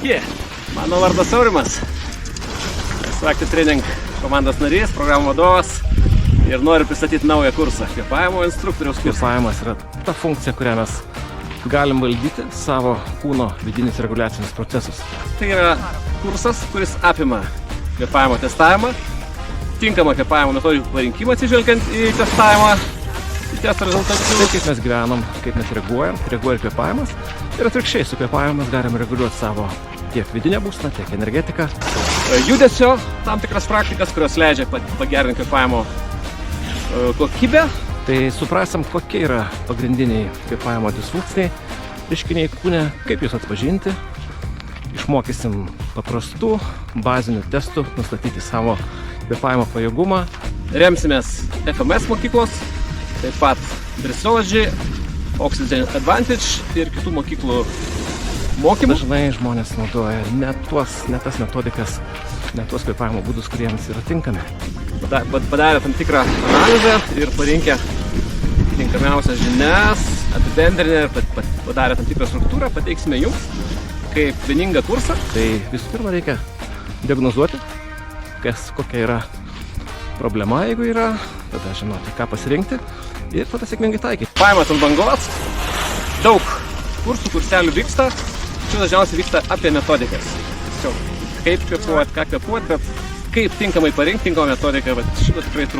Sveiki, mano vardas Aurimas, esu Active Training komandos narys, programų vadovas ir noriu pristatyti naują kursą, kvėpavimo instruktoriaus kursą. Kvėpavimas yra ta funkcija, kurią mes galim valdyti savo kūno vidinius reguliacinius procesus. Tai yra kursas, kuris apima kvėpavimo testavimą, tinkamą kvėpavimo metodikų parinkimą atsižvelgiant į testavimą, į testo rezultatus. Tai kaip mes gyvenam, kaip mes reaguoja kvėpavimas ir atvirkščiai su kvėpavimu mes galim reguliuoti savo tiek vidinę būseną, tiek energetiką. Judesio tam tikras praktikas, kurios leidžia pagerinti kvėpavimo kokybę. Tai suprasim, kokie yra pagrindiniai kvėpavimo disfunkciniai reiškiniai kūne, kaip juos atpažinti. Išmokysim paprastų bazinių testų, nustatyti savo kvėpavimo pajėgumą. Remsimės FMS mokyklos, taip pat Dressology, Oxygen Advantage ir kitų mokyklų mokymų. Dažnai žmonės naudoja ne tas metodikas, ne tuos kvėpavimo būdus, kuriems yra tinkami. Padarė tam tikrą analizę ir parinkę tinkamiausias žinias, apibendrinę ir padarė tam tikrą struktūrą, pateiksime jums kaip vieningą kursą. Tai visų pirma reikia diagnozuoti, kokia yra problema, jeigu yra, tada žinoti, ką pasirinkti ir tada sėkmingai taikyti. Kvėpavimas ant bangos, daug kurselių vyksta, čia dažniausiai vyksta apie metodikas. Kaip kvėpuoti, ką kvėpuoti, bet kaip tinkamai parinkti tinkamą metodiką, šitą tikrai trūksta.